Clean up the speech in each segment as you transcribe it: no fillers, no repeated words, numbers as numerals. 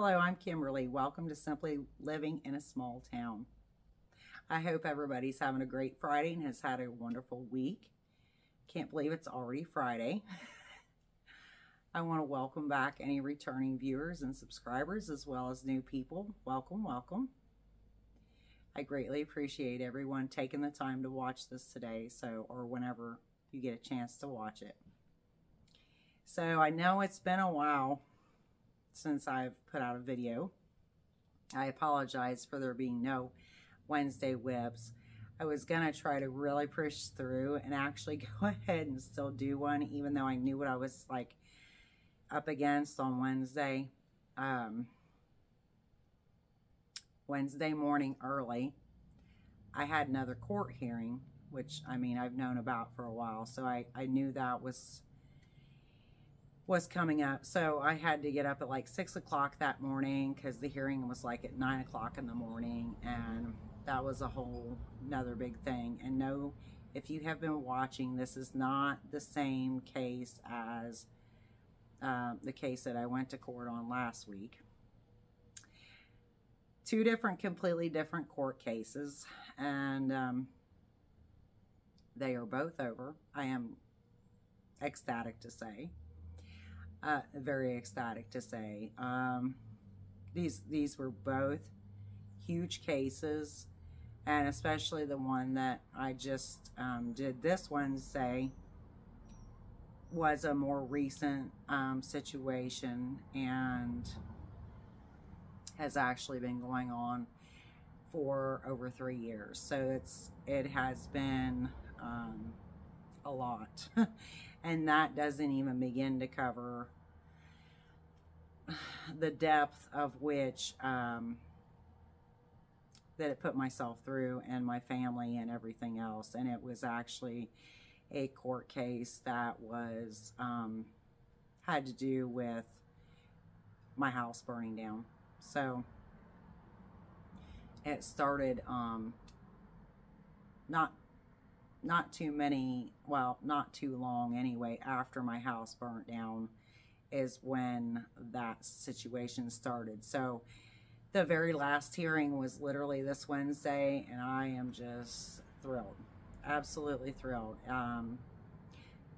Hello, I'm Kimberly. Welcome to Simply Living in a Small Town. I hope everybody's having a great Friday and has had a wonderful week. Can't believe it's already Friday. I want to welcome back any returning viewers and subscribers as well as new people. Welcome, welcome. I greatly appreciate everyone taking the time to watch this today, or whenever you get a chance to watch it. So I know it's been a while since I've put out a video. I apologize for there being no Wednesday whips. I was gonna try to really push through and actually go ahead and still do one, even though I knew what I was like up against on Wednesday. Wednesday morning early, I had another court hearing, which I mean I've known about for a while, so I knew that was coming up. So I had to get up at like 6 o'clock that morning because the hearing was like at 9 o'clock in the morning, and that was a whole another big thing. And no, if you have been watching, this is not the same case as the case that I went to court on last week. Two completely different court cases, and they are both over. I am ecstatic to say. Very ecstatic to say. These were both huge cases, and especially the one that I just did this Wednesday was a more recent situation and has actually been going on for over 3 years. So it has been a lot. And that doesn't even begin to cover the depth of which that it put myself through and my family and everything else. And it was actually a court case that was had to do with my house burning down. So it started not too long anyway after my house burnt down is when that situation started. So the very last hearing was literally this Wednesday, and I am just thrilled, absolutely thrilled.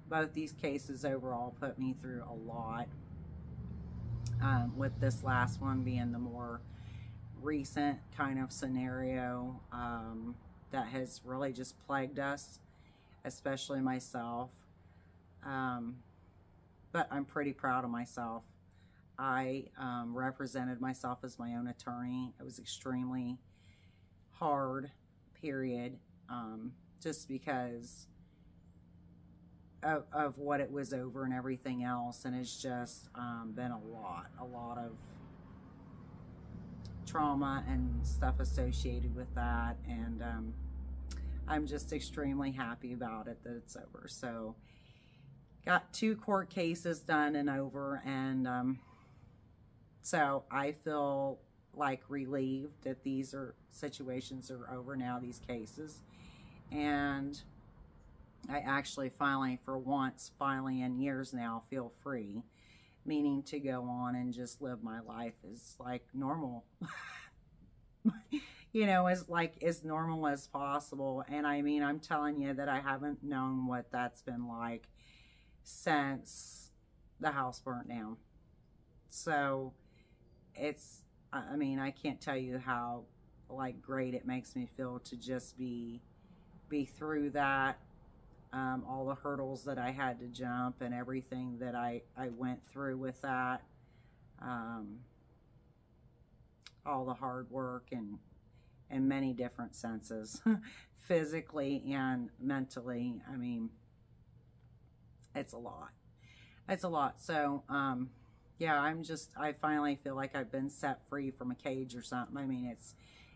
Both these cases overall put me through a lot, with this last one being the more recent kind of scenario that has really just plagued us, especially myself. But I'm pretty proud of myself. I represented myself as my own attorney. It was extremely hard, period, just because of what it was over and everything else. And it's just been a lot of trauma and stuff associated with that, and I'm just extremely happy about it that it's over. So got 2 court cases done and over, and so I feel like relieved that these situations are over now, these cases. And I actually finally, for once, in years now, feel free, meaning to go on and just live my life as like normal. You know, as normal as possible. And I mean, I'm telling you that I haven't known what that's been like since the house burnt down. So I mean, I can't tell you how like great it makes me feel to just be through that. All the hurdles that I had to jump and everything that I went through with that. All the hard work and in many different senses, physically and mentally. I mean, it's a lot. It's a lot. So, yeah, I finally feel like I've been set free from a cage or something. I mean,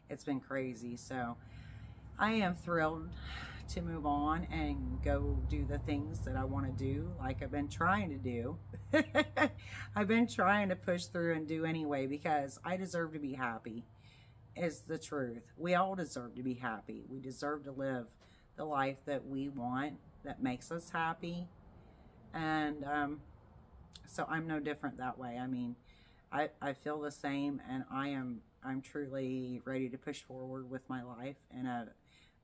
it's been crazy. So I am thrilled to move on and go do the things that I want to do, like I've been trying to do. I've been trying to push through and do anyway, because I deserve to be happy, is the truth. We all deserve to be happy. We deserve to live the life that we want, that makes us happy. And so I'm no different that way. I mean, I feel the same, and I'm truly ready to push forward with my life in a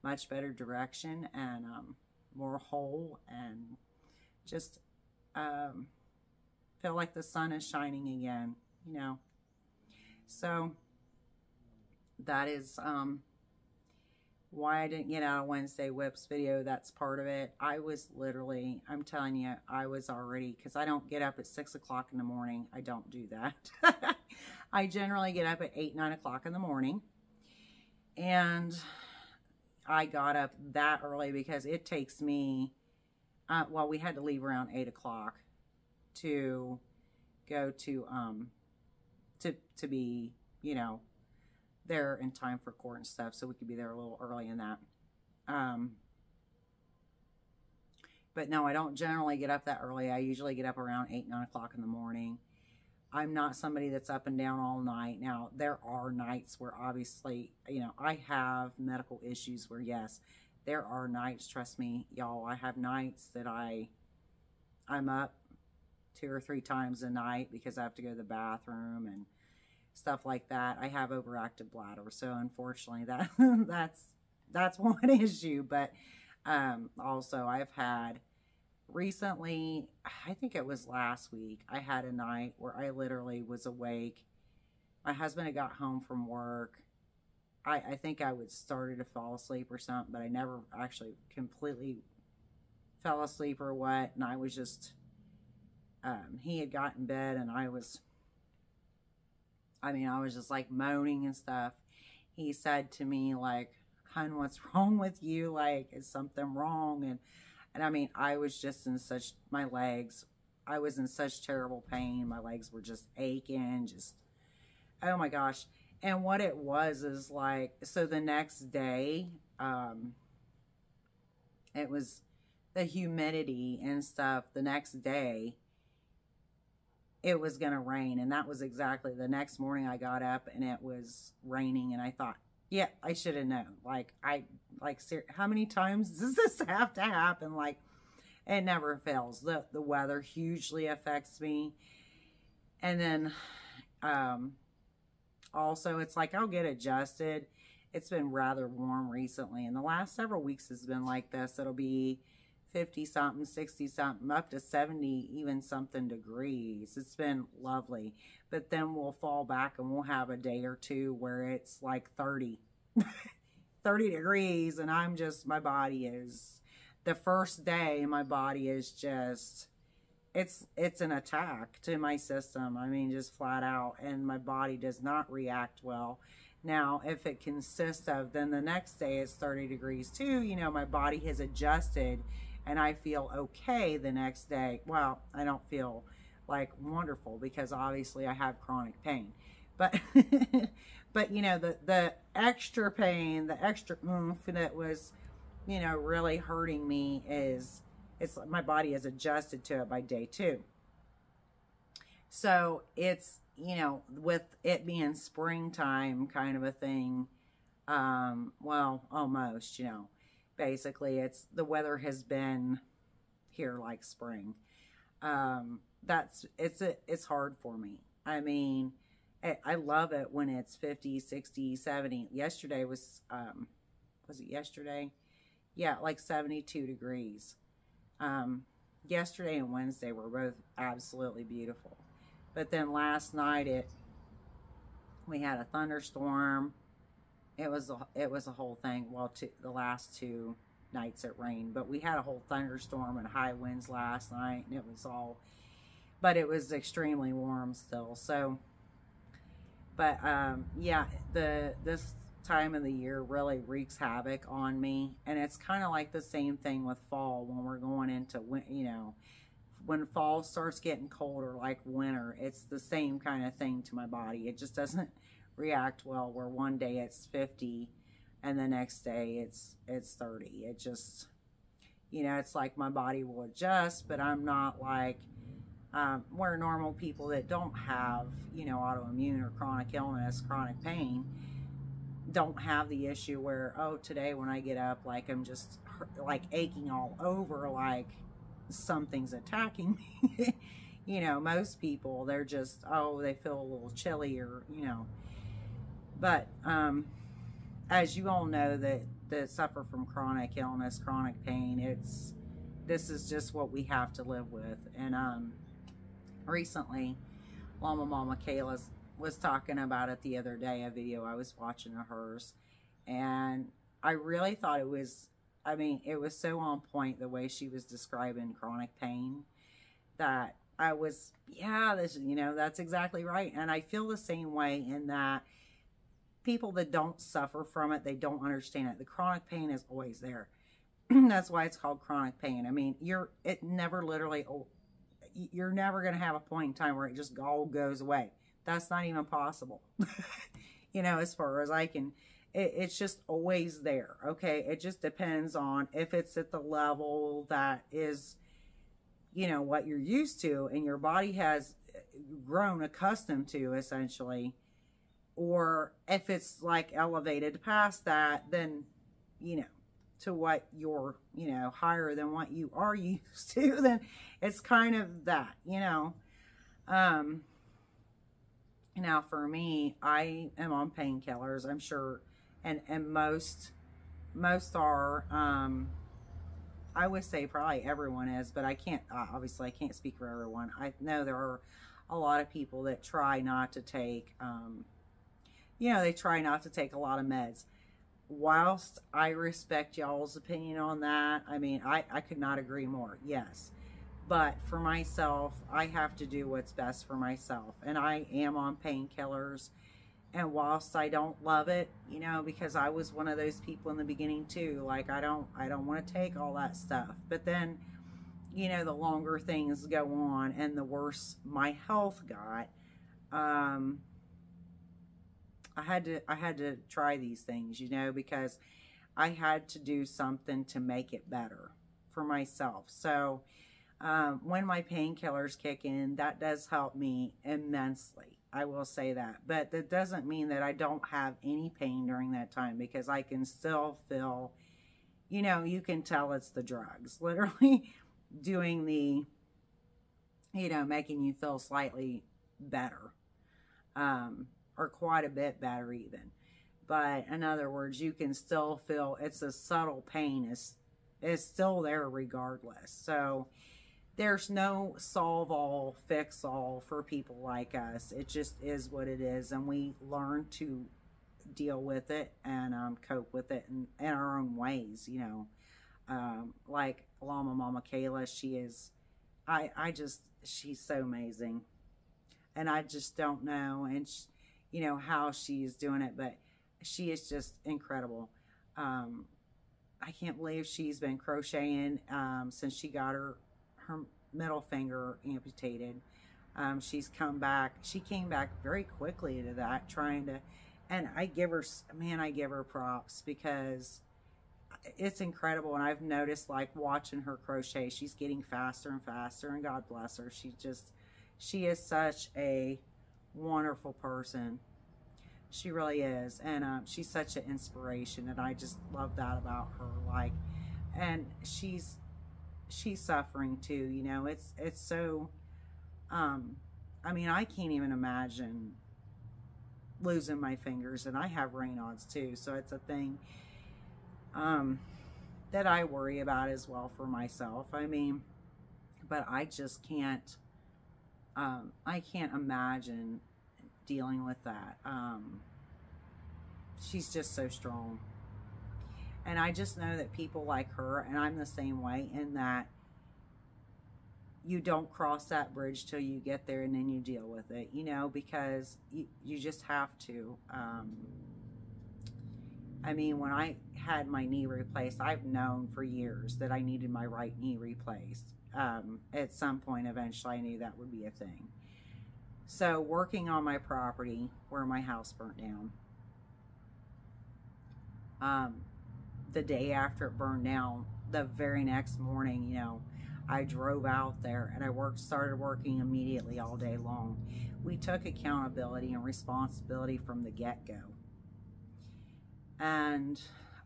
much better direction, and more whole, and just feel like the sun is shining again, you know. So that is why I didn't get out a Wednesday Whips video. That's part of it. I was literally, I'm telling you, I was already, because I don't get up at 6 o'clock in the morning. I don't do that. I generally get up at 8, 9 o'clock in the morning. And I got up that early because it takes me, well, we had to leave around 8 o'clock to go to be, you know, there in time for court and stuff, so we could be there a little early in that. But no, I don't generally get up that early. I usually get up around 8, 9 o'clock in the morning. I'm not somebody that's up and down all night. Now, there are nights where obviously, you know, I have medical issues where, yes, there are nights, trust me, y'all, I have nights that I'm up 2 or 3 times a night because I have to go to the bathroom and stuff like that. I have overactive bladder, so unfortunately that's one issue. But also I've had recently, I think it was last week, I had a night where I literally was awake. My husband had got home from work. I think I would started to fall asleep or something, but I never actually completely fell asleep or what. And I was just, he had got in bed, and I was just like moaning and stuff. He said to me, like, "Hun, what's wrong with you? Like, is something wrong?" And I mean, I was just in such, my legs, I was in such terrible pain. My legs were just aching, just, oh my gosh. And what it was is like, so the next day, it was the humidity and stuff. The next day, it was going to rain. And that was exactly the next morning. I got up and it was raining, and I thought, yeah, I should have known. Like, how many times does this have to happen? Like, it never fails. The weather hugely affects me. And then, also, it's like I'll get adjusted. It's been rather warm recently, and the last several weeks has been like this. It'll be 50 something, 60 something, up to 70 even something degrees. It's been lovely. But then we'll fall back and we'll have a day or two where it's like 30 degrees, and I'm just, my body is, the first day my body is just, it's an attack to my system. I mean, just flat out, and my body does not react well. Now, if it consists of, then the next day it's 30 degrees too, you know, my body has adjusted and I feel okay the next day. Well, I don't feel like wonderful because obviously I have chronic pain. But, but you know, the extra pain, the extra oomph that was, you know, really hurting me is, it's my body has adjusted to it by day 2. So it's, you know, with it being springtime kind of a thing, well, almost, you know, basically it's, the weather has been here like spring. It's hard for me. I mean, I love it when it's 50, 60, 70. Yesterday was it yesterday? Yeah, like 72 degrees. Yesterday and Wednesday were both absolutely beautiful. But then last night we had a thunderstorm. It was a whole thing. Well, the last 2 nights it rained, but we had a whole thunderstorm and high winds last night, and it was all, but it was extremely warm still. So, but yeah, this time of the year really wreaks havoc on me, and it's kind of like the same thing with fall when we're going into, you know, when fall starts getting colder like winter. It's the same kind of thing to my body. It just doesn't react well, where one day it's 50 and the next day it's 30. It just, you know, it's like my body will adjust, but I'm not like where normal people that don't have, you know, autoimmune or chronic illness, chronic pain, don't have the issue where, oh, today when I get up, like I'm just like aching all over, like something's attacking me. You know, most people, they're just, oh, they feel a little chilly, or, you know. But as you all know that suffer from chronic illness, chronic pain, this is just what we have to live with. And recently, Mama Kayla was talking about it the other day, a video I was watching of hers, and I really thought it was, I mean, it was so on point the way she was describing chronic pain, that I was, yeah, this, you know, that's exactly right. And I feel the same way, in that people that don't suffer from it, they don't understand it. The chronic pain is always there. That's why it's called chronic pain. I mean, it never literally, you're never going to have a point in time where it just all goes away. That's not even possible. You know, as far as I can, it's just always there. Okay. It just depends on if it's at the level that is, you know, what you're used to and your body has grown accustomed to, essentially, or if it's like elevated past that, then, you know, to what you're, you know, higher than what you are used to, then it's kind of that, you know. Now for me, I am on painkillers, I'm sure, and most are, I would say probably everyone is, but I can't, obviously I can't speak for everyone. I know there are a lot of people that try not to take, you know, they try not to take a lot of meds. Whilst I respect y'all's opinion on that, I mean, I could not agree more, yes. But for myself, I have to do what's best for myself. And I am on painkillers. And whilst I don't love it, you know, because I was one of those people in the beginning too, like I don't want to take all that stuff. But then, you know, the longer things go on and the worse my health got, I had to try these things, you know, because I had to do something to make it better for myself. So when my painkillers kick in, that does help me immensely. I will say that. But that doesn't mean that I don't have any pain during that time, because I can still feel, you know, you can tell it's the drugs. Literally doing the, you know, making you feel slightly better. Or quite a bit better even. But in other words, you can still feel, it's a subtle pain is still there regardless. So there's no solve all, fix all for people like us. It just is what it is, and we learn to deal with it and cope with it in our own ways, you know. Like Mama Kayla, she is, she's so amazing, and I just don't know, and you know, how she's doing it, but she is just incredible. I can't believe she's been crocheting since she got her middle finger amputated. She's come back. She came back very quickly to that, trying to, and I give her props, because it's incredible. And I've noticed, like, watching her crochet, she's getting faster and faster, and God bless her. She is such a wonderful person. She really is. And she's such an inspiration, and I just love that about her. Like, and she's suffering too, you know. It's so I mean, I can't even imagine losing my fingers, and I have Raynaud's too, so it's a thing that I worry about as well for myself. I mean, but I just can't I can't imagine dealing with that. She's just so strong. And I just know that people like her, and I'm the same way, in that you don't cross that bridge till you get there, and then you deal with it, you know, because you just have to. I mean, when I had my knee replaced, I've known for years that I needed my right knee replaced. At some point, eventually, I knew that would be a thing. So working on my property where my house burnt down, the day after it burned down, the very next morning, you know, I drove out there, and I started working immediately all day long. We took accountability and responsibility from the get-go. And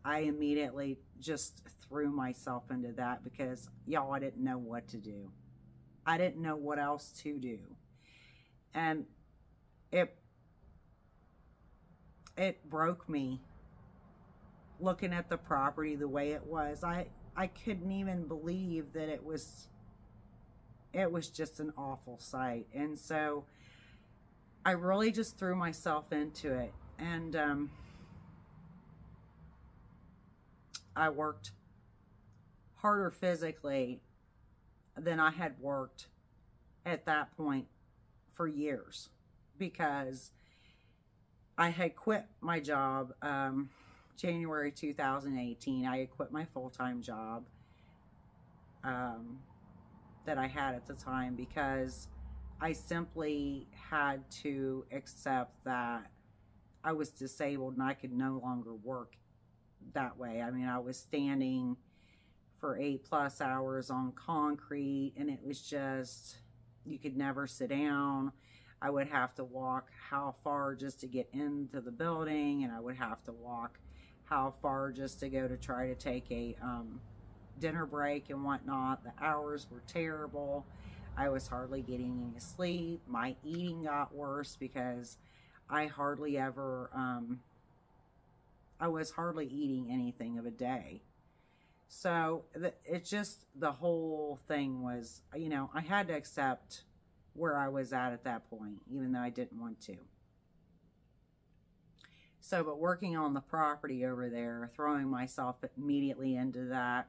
I immediately just threw myself into that, because, y'all, I didn't know what to do. I didn't know what else to do. And it broke me looking at the property the way it was. I couldn't even believe that it was just an awful sight. And so I really just threw myself into it. And I worked harder physically than I had worked at that point for years, because I had quit my job January 2018. I had quit my full-time job that I had at the time, because I simply had to accept that I was disabled and I could no longer work that way. I mean, I was standing for 8+ hours on concrete, and it was just, you could never sit down. I would have to walk how far just to get into the building, and I would have to walk how far just to go to try to take a dinner break and whatnot. The hours were terrible. I was hardly getting any sleep. My eating got worse because I hardly ever, I was hardly eating anything of a day. So it's just, the whole thing was, you know, I had to accept where I was at that point, even though I didn't want to. So, but working on the property over there, throwing myself immediately into that,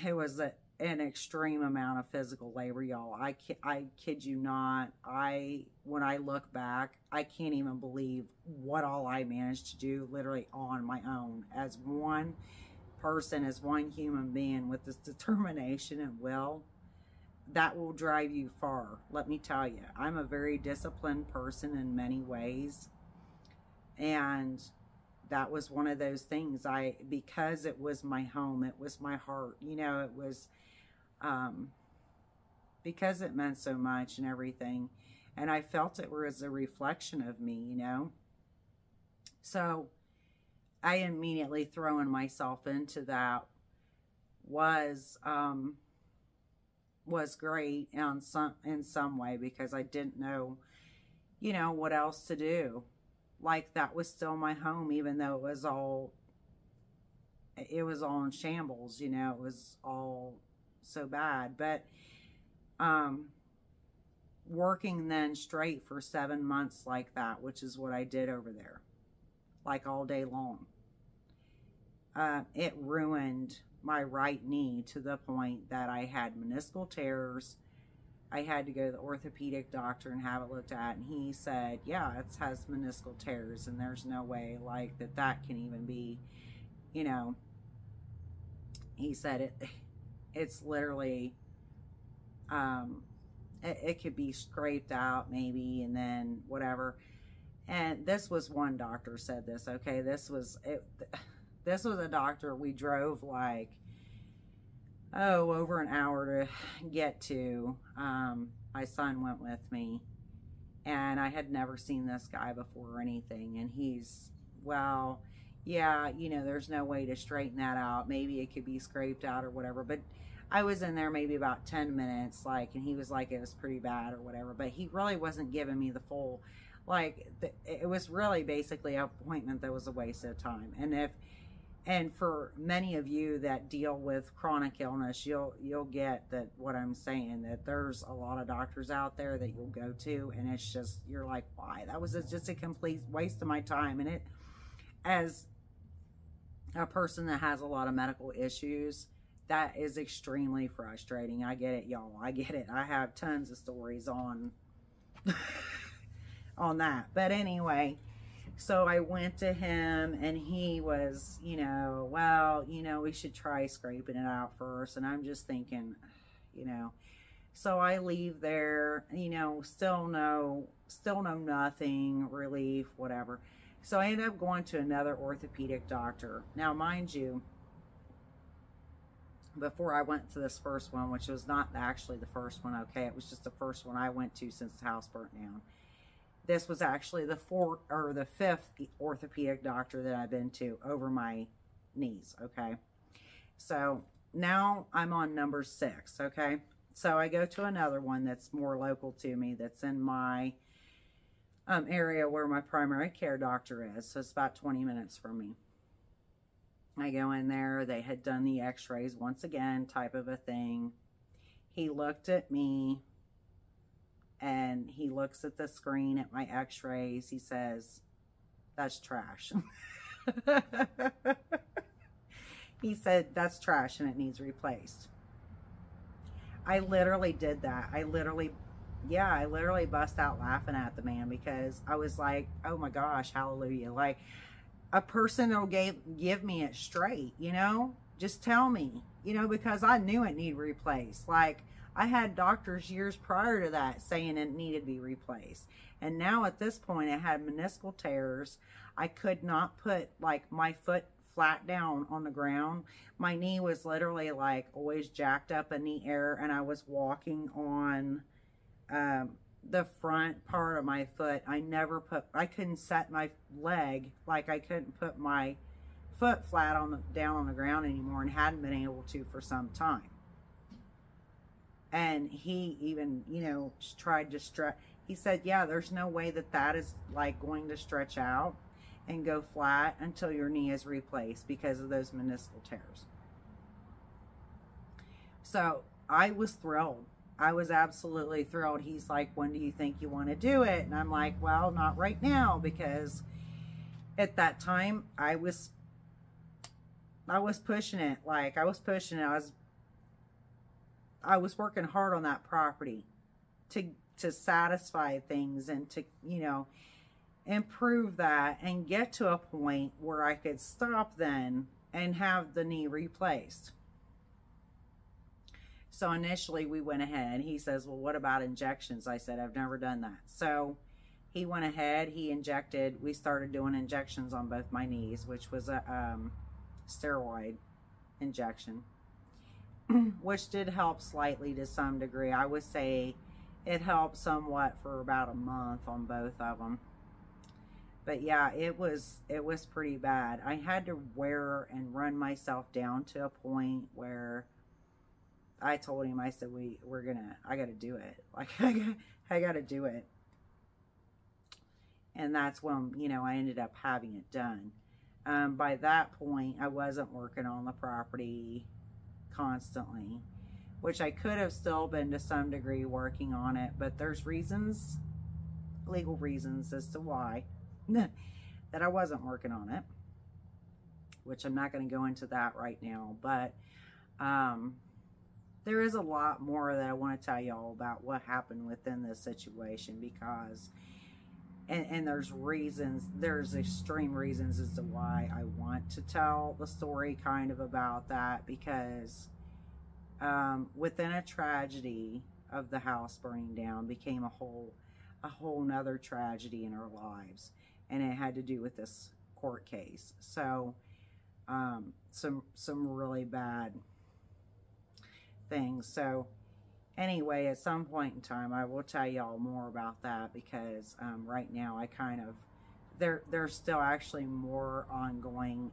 it was an extreme amount of physical labor, y'all. I kid you not. When I look back, I can't even believe what all I managed to do literally on my own, as one person, as one human being with this determination and will. That will drive you far. Let me tell you, I'm a very disciplined person in many ways. And that was one of those things. Because it was my home, it was my heart, you know, it was, because it meant so much and everything. And I felt it was a reflection of me, you know. So I immediately throwing myself into that was great in some way, because I didn't know, you know, what else to do. Like, that was still my home, even though it was all in shambles, you know, it was all so bad. But working then straight for 7 months like that, which is what I did over there, like all day long, it ruined my right knee to the point that I had meniscal tears. I had to go to the orthopedic doctor and have it looked at, and he said, yeah, it has meniscal tears, and there's no way like that can even be, you know, he said it's literally, it could be scraped out maybe, and then whatever. And this was one doctor said this, okay, this was a doctor we drove like, over an hour to get to. My son went with me, and I had never seen this guy before or anything. And he's, well, yeah, you know, there's no way to straighten that out. Maybe it could be scraped out or whatever. But I was in there maybe about 10 minutes, like, and he was like, it was pretty bad or whatever. But he really wasn't giving me the full, like, it was really basically an appointment that was a waste of time. And for many of you that deal with chronic illness, you'll get that what I'm saying, that there's a lot of doctors out there that you'll go to, and it's just, you're like, why? That was just a complete waste of my time. And it, as a person that has a lot of medical issues, that is extremely frustrating. I get it, y'all. I get it. I have tons of stories on on that. But anyway, so I went to him, and he was, you know, well, you know, we should try scraping it out first. And I'm just thinking, you know, so I leave there, you know, still no nothing, relief, whatever. So I ended up going to another orthopedic doctor. Now, mind you, before I went to this first one, which was not actually the first one, okay, it was just the first one I went to since the house burnt down. This was actually the fifth orthopedic doctor that I've been to over my knees, okay? So now I'm on number 6, okay? So I go to another one that's more local to me, that's in my area where my primary care doctor is. So it's about 20 minutes from me. I go in there. They had done the x-rays once again, type of a thing. He looked at me, and he looks at the screen at my x-rays. He says, "That's trash." He said, "That's trash and it needs replaced." I literally did that. I literally bust out laughing at the man, because I was like, oh my gosh, hallelujah. Like, a person that'll give me it straight, you know? Just tell me, you know, because I knew it needed replaced. Like, I had doctors years prior to that saying it needed to be replaced. And now at this point, it had meniscal tears. I could not put, like, my foot flat down on the ground. My knee was literally, like, always jacked up in the air, and I was walking on the front part of my foot. I couldn't set my leg, like I couldn't put my foot flat down on the ground anymore, and hadn't been able to for some time. And he even, you know, tried to stretch. He said, yeah, there's no way that is like going to stretch out and go flat until your knee is replaced because of those meniscal tears. So I was thrilled. I was absolutely thrilled. He's like, when do you think you want to do it? And I'm like, well, not right now, because at that time I was pushing it. Like, I was pushing it. I was working hard on that property to satisfy things and to, you know, improve that and get to a point where I could stop then and have the knee replaced. So initially we went ahead. He says, well, what about injections? I said, I've never done that. So he went ahead, we started doing injections on both my knees, which was a steroid injection, which did help slightly to some degree. I would say it helped somewhat for about a month on both of them. But yeah, it was pretty bad. I had to wear and run myself down to a point where I told him, I said, I got to do it. Like, I got to do it. And that's when, you know, I ended up having it done. By that point, I wasn't working on the property constantly, which I could have still been to some degree working on it, but there's reasons, legal reasons as to why that I wasn't working on it, which I'm not going to go into that right now. But there is a lot more that I want to tell y'all about what happened within this situation, because and there's extreme reasons as to why I want to tell the story kind of about that, because within a tragedy of the house burning down became a whole nother tragedy in our lives, and it had to do with this court case. So some really bad things. So anyway, at some point in time, I will tell y'all more about that, because right now I kind of, there's still actually more ongoing,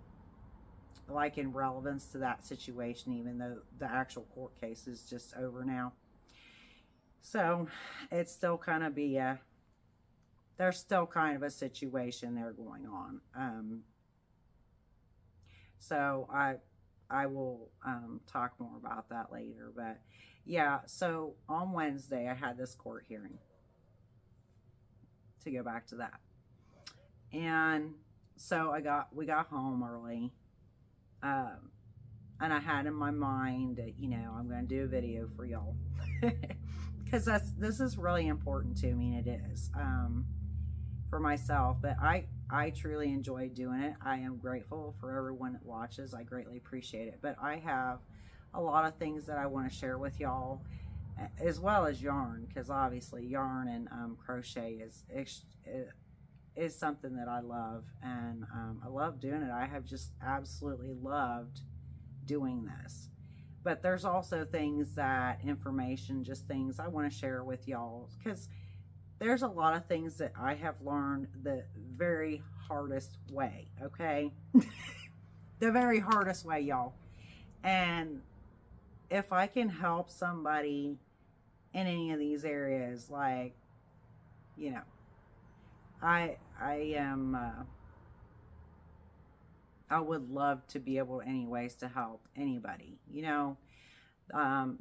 like, in relevance to that situation, even though the actual court case is just over now. So it's still kind of there's still kind of a situation there going on. So I will talk more about that later. But yeah, so on Wednesday I had this court hearing, to go back to that. And so we got home early, and I had in my mind that, you know, I'm going to do a video for y'all because this is really important to me, and it is for myself. But I truly enjoy doing it. I am grateful for everyone that watches. I greatly appreciate it. But I have a lot of things that I want to share with y'all, as well as yarn, because obviously yarn and crochet is something that I love, and I love doing it. I have just absolutely loved doing this. But there's also things just things I want to share with y'all, because there's a lot of things that I have learned the very hardest way, okay? The very hardest way, y'all. And if I can help somebody in any of these areas, like, you know, I am, I would love to be able anyways to help anybody, you know.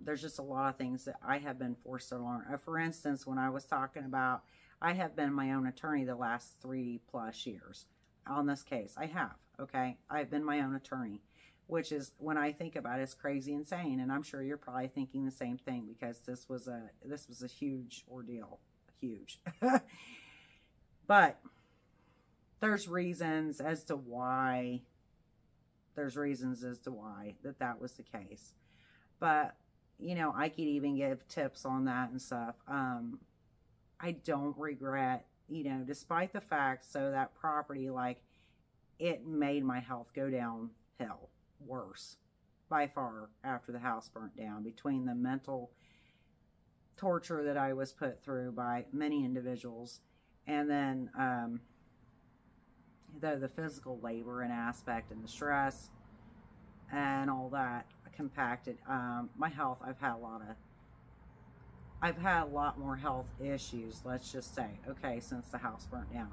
There's just a lot of things that I have been forced to learn. For instance, when I was talking about, I have been my own attorney the last 3+ years on this case. I have, okay? I've been my own attorney, which is, when I think about it, it's crazy insane. And I'm sure you're probably thinking the same thing, because this was a huge ordeal, huge. But there's reasons as to why that was the case. But, you know, I could even give tips on that and stuff. I don't regret, you know, despite the fact, so that property, like, it made my health go downhill worse by far after the house burnt down, between the mental torture that I was put through by many individuals, and then the physical labor and aspect, and the stress and all that compacted my health. I've had a lot more health issues, let's just say, okay, since the house burnt down.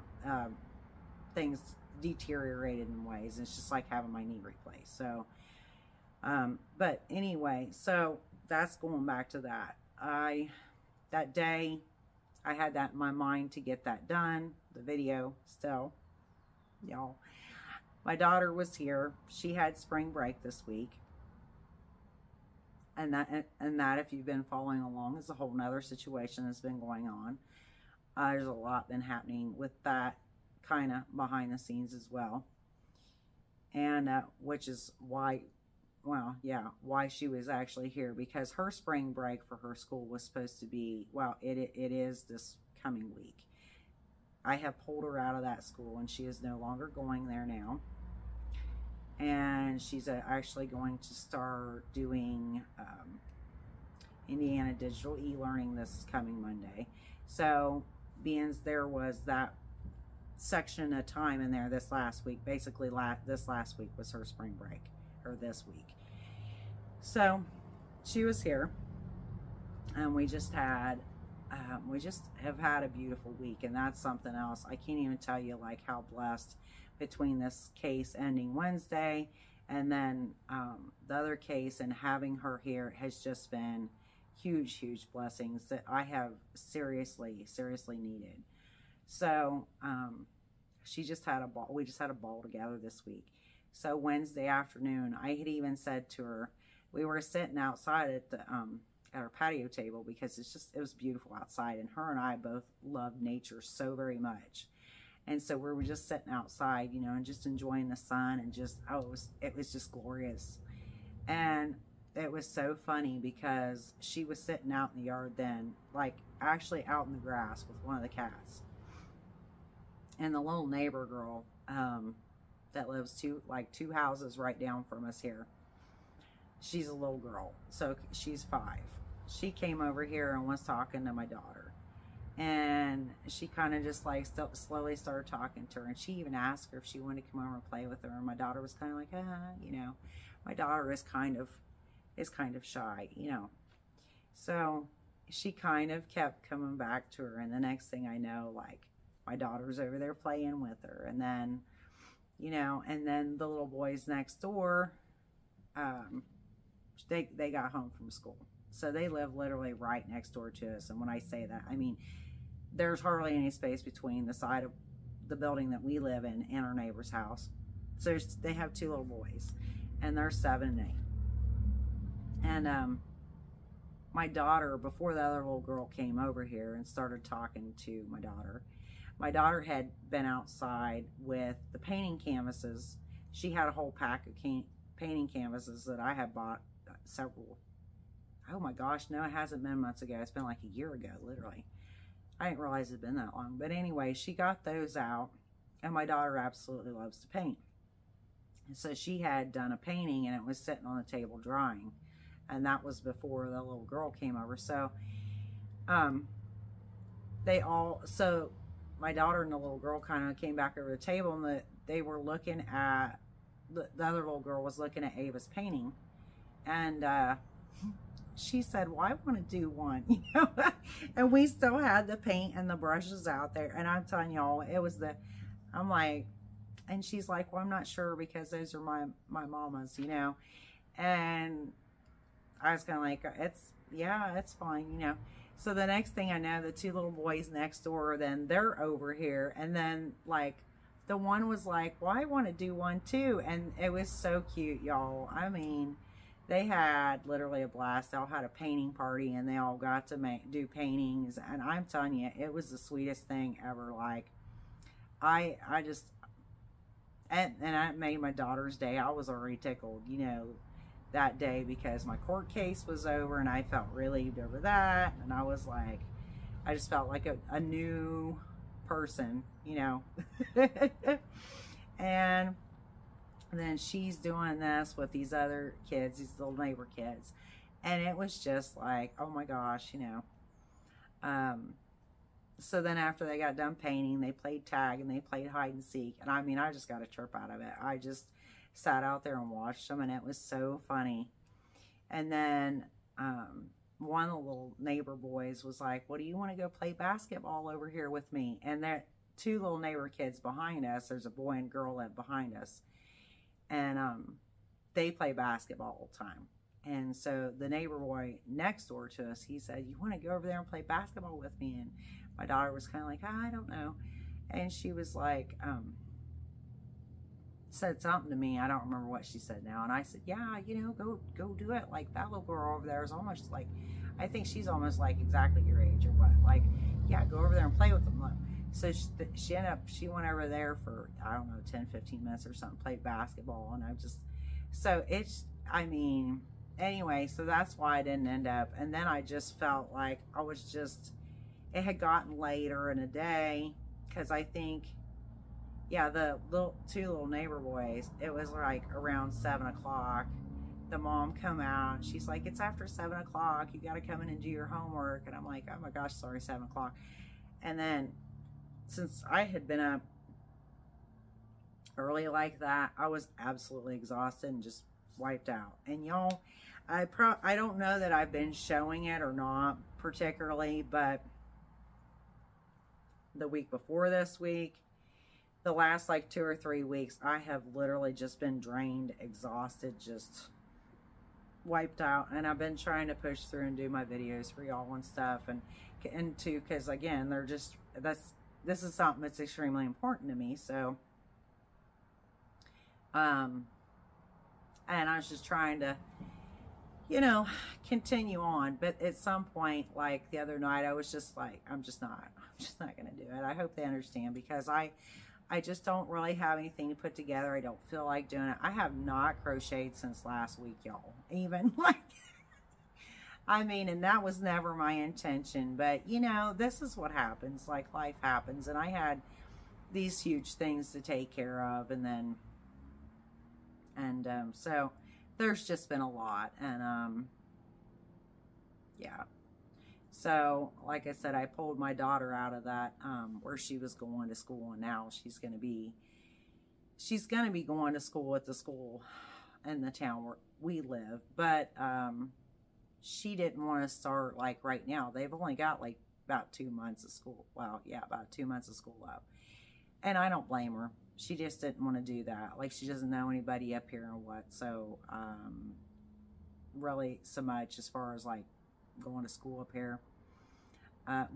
Things deteriorated in ways. It's just like having my knee replaced. So but anyway, so that's going back to that. That day I had that in my mind to get that done, the video. Still, y'all, my daughter was here. She had spring break this week. And that, if you've been following along, is a whole nother situation that's been going on. There's a lot been happening with that, kind of behind the scenes as well. And which is why, well, yeah, why she was actually here, because her spring break for her school was supposed to be, well, it is this coming week. I have pulled her out of that school, and she is no longer going there now. And she's actually going to start doing Indiana Digital e-learning this coming Monday. So, being there was that section of time in there this last week. Basically, this last week was her spring break, or this week. So, she was here, and we just have had a beautiful week, and that's something else. I can't even tell you, like, how blessed, between this case ending Wednesday and then the other case, and having her here has just been huge blessings that I have seriously needed. So she just had a ball. We just had a ball together this week. So Wednesday afternoon, I had even said to her, we were sitting outside at the at our patio table, because it was beautiful outside, and her and I both love nature so very much. And so we were just sitting outside, you know, and just enjoying the sun, and just, it was just glorious. And it was so funny, because she was sitting out in the yard then, like actually out in the grass with one of the cats. And the little neighbor girl that lives two houses right down from us here, she's a little girl, so she's 5. She came over here and was talking to my daughter. And she kind of just like slowly started talking to her, and she even asked her if she wanted to come over and play with her. And my daughter was kind of like, you know, my daughter is kind of shy, you know. So she kind of kept coming back to her, and the next thing I know, like, my daughter's over there playing with her, and then, you know, and then the little boys next door, they got home from school. So they live literally right next door to us. And when I say that, I mean, there's hardly any space between the side of the building that we live in and our neighbor's house. So they have 2 little boys, and they're 7 and 8. And my daughter, before the other little girl came over here and started talking to my daughter had been outside with the painting canvases. She had a whole pack of painting canvases that I had bought several. Oh my gosh, no, it hasn't been months ago. It's been like a year ago, literally. I didn't realize it had been that long. But anyway, she got those out, and my daughter absolutely loves to paint. And so she had done a painting, and it was sitting on the table drying. And that was before the little girl came over. So, so my daughter and the little girl kind of came back over the table, and they were looking at, the other little girl was looking at Ava's painting. And she said, well, I want to do one, you know. And we still had the paint and the brushes out there. And I'm telling y'all, it was I'm like, and she's like, well, I'm not sure because those are my mama's, you know. And I was kind of like, it's fine, you know. So the next thing I know, the two little boys next door, then they're over here. And then, like, the one was like, well, I want to do one too. And it was so cute, y'all. I mean, they had literally a blast. They all had a painting party, and they all got to do paintings. And I'm telling you, it was the sweetest thing ever. Like, I just, and that made my daughter's day. I was already tickled, you know, that day, because my court case was over, and I felt relieved over that. And I was like, I just felt like a new person, you know. And then she's doing this with these other kids, these little neighbor kids, and it was just like, oh my gosh, you know. So then after they got done painting, they played tag and they played hide and seek. And I mean, I just got a trip out of it. I just sat out there and watched them, and it was so funny. And then one of the little neighbor boys was like, well, do you want to go play basketball over here with me? And there two little neighbor kids behind us, there's a boy and girl that behind us, and they play basketball all the time. And so the neighbor boy next door to us, he said, you want to go over there and play basketball with me? And my daughter was kind of like, I don't know. And she was like, said something to me. I don't remember what she said now. And I said, yeah, you know, go do it. Like, that little girl over there is almost like, I think she's almost like exactly your age or what. Like, yeah, go over there and play with them. So she went over there for, I don't know, 10, 15 minutes or something, played basketball. And I mean, anyway, so that's why I didn't end up. And then I just felt like it had gotten later in the day, because I think, yeah, the two little neighbor boys, it was like around 7 o'clock. The mom come out. She's like, it's after 7 o'clock. You got to come in and do your homework. And I'm like, oh my gosh, sorry, 7 o'clock. And then since I had been up early like that, I was absolutely exhausted and just wiped out. And y'all, I don't know that I've been showing it or not particularly, but the week before this week, the last like 2 or 3 weeks, I have literally just been drained, exhausted, just wiped out. And I've been trying to push through and do my videos for y'all and stuff, and too, because again, this is something that's extremely important to me. So and I was just trying to, you know, continue on. But at some point, like the other night, I was just like, I'm just not gonna do it. I hope they understand, because I just don't really have anything to put together. I don't feel like doing it. I have not crocheted since last week, y'all. Even, like, I mean, and that was never my intention. But, you know, this is what happens. Like, life happens. And I had these huge things to take care of. And then, so there's just been a lot. And, yeah. So, like I said, I pulled my daughter out of that, where she was going to school, and now she's going to be going to school at the school in the town where we live. But she didn't want to start like right now. They've only got like about 2 months of school. Well, yeah, about 2 months of school up. And I don't blame her. She just didn't want to do that. Like, she doesn't know anybody up here and what. So, really so much as far as like going to school up here,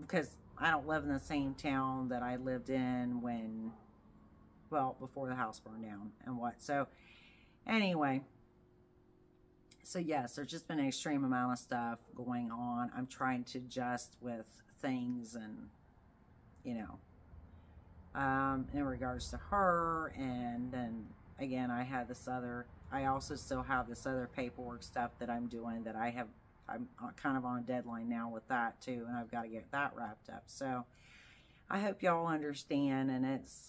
because I don't live in the same town that I lived in before the house burned down and what. So anyway, so yes, there's just been an extreme amount of stuff going on. I'm trying to adjust with things, and you know, in regards to her. And then again, I also still have this other paperwork stuff that I'm doing that I'm kind of on a deadline now with that too, and I've got to get that wrapped up. So I hope y'all understand. And it's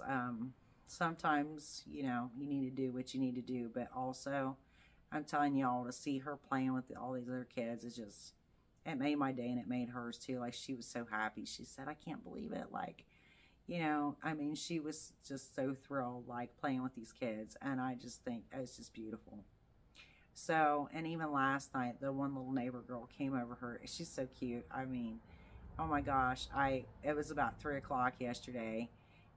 sometimes, you know, you need to do what you need to do, but also I'm telling y'all, to see her playing with all these other kids, it made my day, and it made hers too. Like, she was so happy. She said, I can't believe it. Like, you know, I mean, she was just so thrilled, like, playing with these kids. And I just think it's just beautiful. So, and even last night, the one little neighbor girl came over her. She's so cute. I mean, oh my gosh, it was about 3 o'clock yesterday.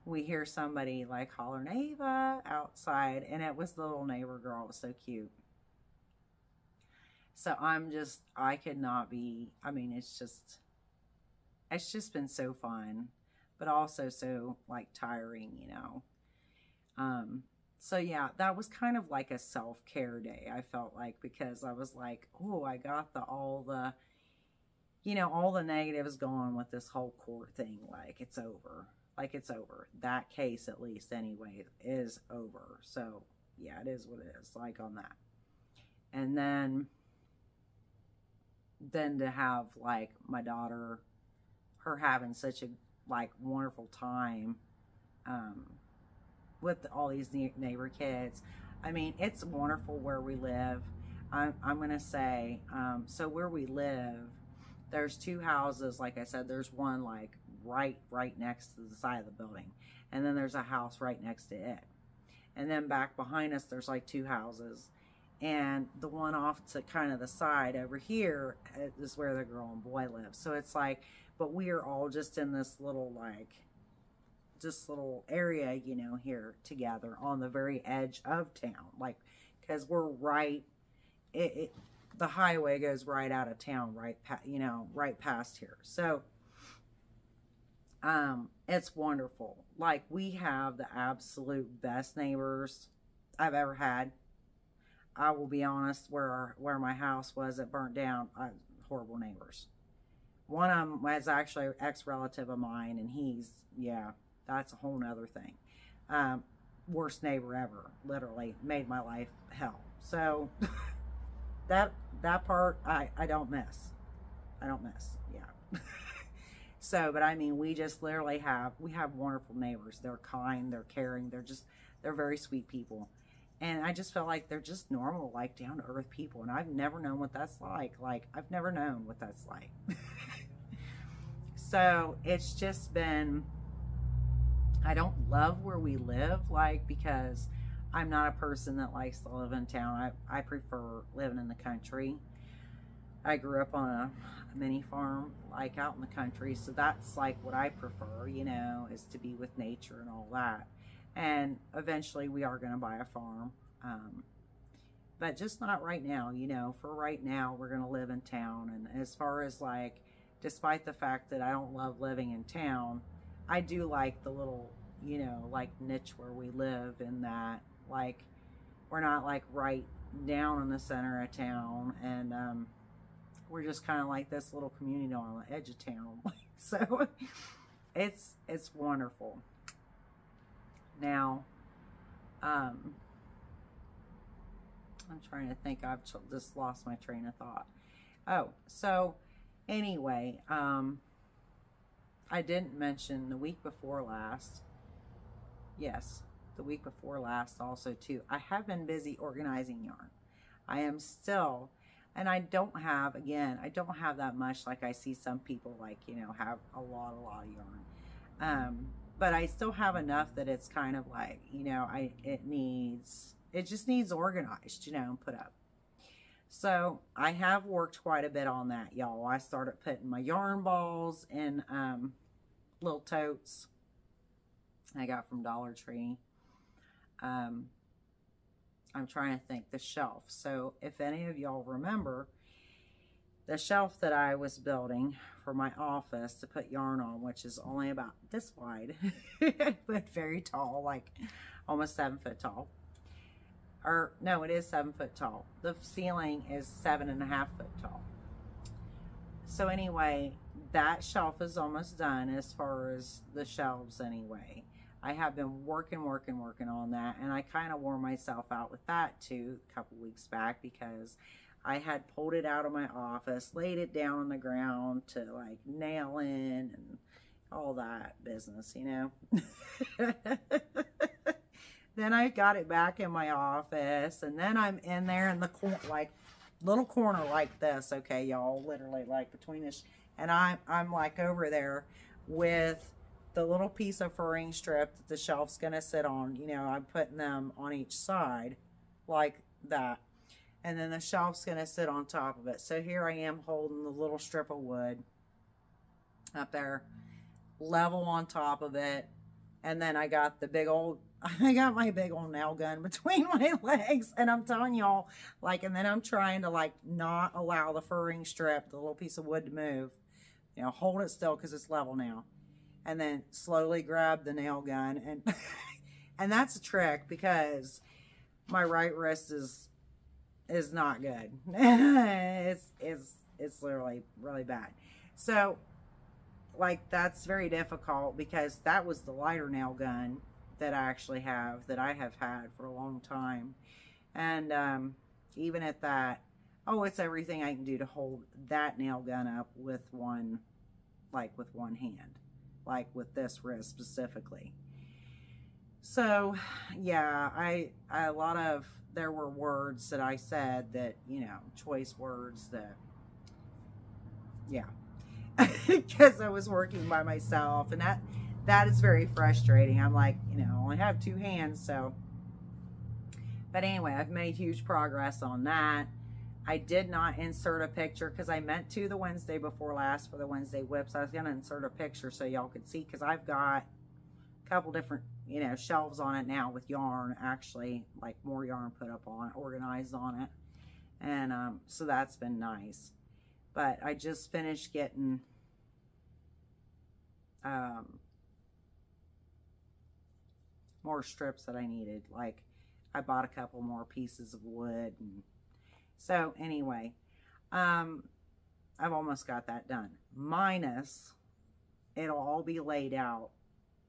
We hear somebody like holler Ava outside, and it was the little neighbor girl. It was so cute. So I could not be, I mean, it's just been so fun, but also so like tiring, you know. So yeah, that was kind of like a self-care day, I felt like, because I was like, oh, I got all the, you know, all the negatives gone with this whole court thing. Like it's over. Like it's over. That case, at least anyway, is over. So yeah, it is what it is, like on that. And then to have like my daughter, her having such a like wonderful time with all these neighbor kids. I mean, it's wonderful where we live. I'm gonna say, so where we live, there's 2 houses. Like I said, there's one like right next to the side of the building, and then there's a house right next to it, and then back behind us there's like 2 houses, and the one off to kind of the side over here is where the girl and boy live. So it's like, but we are all just in this little like little area, you know, here together on the very edge of town, like, because we're right, the highway goes right out of town, right past here. So it's wonderful. Like, we have the absolute best neighbors I've ever had. I will be honest, where my house was, it burnt down. Horrible neighbors. One of them was actually an ex-relative of mine, and yeah, that's a whole nother thing. Worst neighbor ever. Literally made my life hell. So that part I don't miss. I don't miss. Yeah. So, but I mean, we just literally have wonderful neighbors. They're kind, they're caring, they're very sweet people. And I just feel like they're just normal, like down to earth people. And I've never known what that's like. Like, I've never known what that's like. So it's just been, I don't love where we live, like, because I'm not a person that likes to live in town. I prefer living in the country. I grew up on a mini farm, like out in the country. So that's like what I prefer, you know, is to be with nature and all that. And eventually we are going to buy a farm. But just not right now, you know. For right now, we're going to live in town. And as far as like, despite the fact that I don't love living in town, I do like the little, you know, like niche where we live, in that, like, we're not like right down in the center of town, and we're just kind of like this little community on the edge of town. So it's wonderful. Now, I'm trying to think. I've just lost my train of thought. Oh, so anyway, I didn't mention the week before last. Yes, the week before last also too. I have been busy organizing yarn. I am still, and I don't have that much like I see some people, like, you know, have a lot of yarn. But I still have enough that it's kind of like, you know, it just needs organized, you know, and put up. So I have worked quite a bit on that, y'all. I started putting my yarn balls in little totes I got from Dollar Tree. I'm trying to think, the shelf. So if any of y'all remember, the shelf that I was building for my office to put yarn on, which is only about this wide, but very tall, like almost 7 foot tall. Or no, it is 7 foot tall. The ceiling is 7.5 foot tall. So anyway, that shelf is almost done as far as the shelves anyway. I have been working on that, and I kind of wore myself out with that too a couple weeks back, because I had pulled it out of my office, laid it down on the ground to like nail in and all that business, you know. Then I got it back in my office, and then I'm in there in the corner, like little corner like this, okay, y'all, literally like between this, and I'm like over there with the little piece of furring strip that the shelf's gonna sit on. You know, I'm putting them on each side like that. And then the shelf's going to sit on top of it. So here I am holding the little strip of wood up there, level on top of it. And then I got the big old, I got my big old nail gun between my legs. And I'm telling y'all, like, and then I'm trying to, like, not allow the furring strip, the little piece of wood, to move. You know, hold it still because it's level now. And then slowly grab the nail gun. And and that's a trick because my right wrist is not good. it's literally really bad. So, like, that's very difficult because that was the lighter nail gun that I actually have, that I have had for a long time. And even at that, oh, it's everything I can do to hold that nail gun up with one, like with one hand, like with this wrist specifically. So yeah, there were words that I said that, you know, choice words that, yeah, because I was working by myself, and that is very frustrating. I'm like, you know, I only have two hands, so. But anyway, I've made huge progress on that. I did not insert a picture because I meant to the Wednesday before last for the Wednesday whips. I was going to insert a picture so y'all could see, because I've got a couple different, you know, shelves on it now with yarn, actually, like more yarn put up on it, organized on it. And so that's been nice. But I just finished getting more strips that I needed. Like, I bought a couple more pieces of wood. And so anyway, I've almost got that done. Minus, it'll all be laid out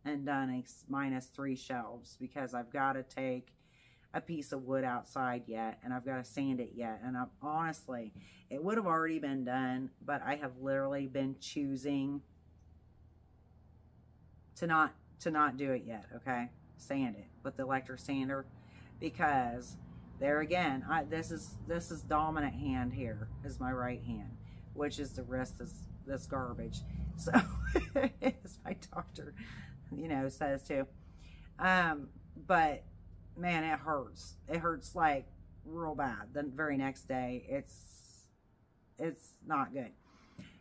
and done minus 3 shelves, because I've got to take a piece of wood outside yet, and I've got to sand it yet. And honestly, it would have already been done, but I have literally been choosing to not do it yet. Okay, sand it with the electric sander, because there again, this is dominant hand here is my right hand, which is the wrist is this garbage. So as my doctor, you know, says too. But man, it hurts. It hurts like real bad. The very next day, it's not good.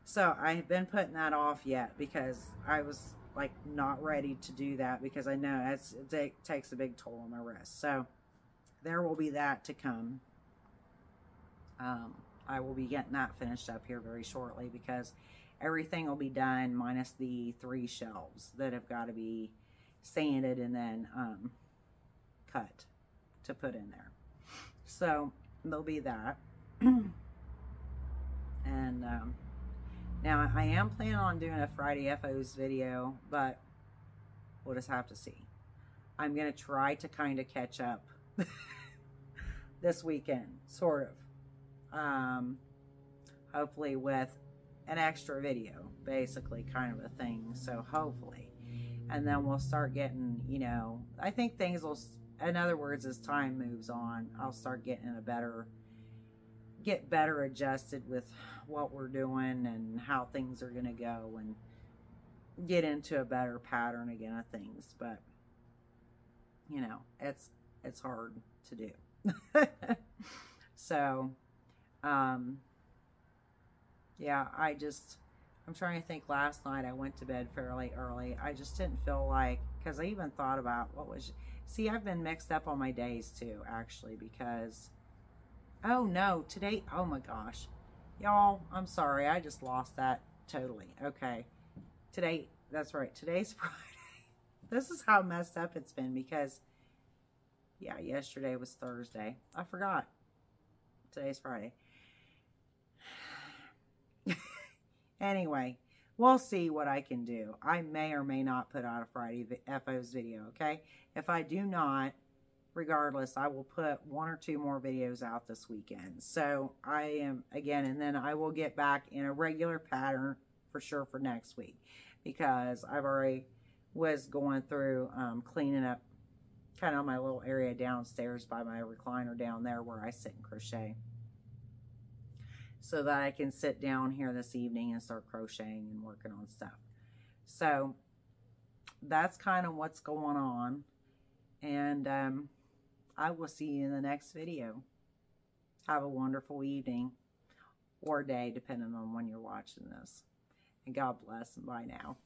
So I've been putting that off yet because I was like not ready to do that, because I know it takes a big toll on my wrist. So there will be that to come. I will be getting that finished up here very shortly, because everything will be done minus the 3 shelves that have got to be sanded and then cut to put in there. So there'll be that. And now I am planning on doing a Friday FOs video, but we'll just have to see. I'm going to try to kind of catch up this weekend, sort of. Hopefully with an extra video, basically, kind of a thing. So hopefully. And then we'll start getting, you know, I think things will, in other words, as time moves on, I'll start getting get better adjusted with what we're doing and how things are going to go, and get into a better pattern again of things. But, you know, it's hard to do. So, yeah, I'm trying to think. Last night I went to bed fairly early. I just didn't feel like, because I even thought about see, I've been mixed up on my days too, actually, because, oh no, today, oh my gosh, y'all, I'm sorry, I just lost that totally. Okay, today, that's right, today's Friday. This is how messed up it's been, because, yeah, yesterday was Thursday. I forgot. Today's Friday. Anyway, we'll see what I can do. I may or may not put out a Friday FOs video, okay? If I do not, regardless, I will put 1 or 2 more videos out this weekend. So I am, again, and then I will get back in a regular pattern for sure for next week, because I've already was going through cleaning up kind of my little area downstairs by my recliner down there where I sit and crochet, so that I can sit down here this evening and start crocheting and working on stuff. So that's kind of what's going on. And I will see you in the next video. Have a wonderful evening or day, depending on when you're watching this. And God bless, and bye now.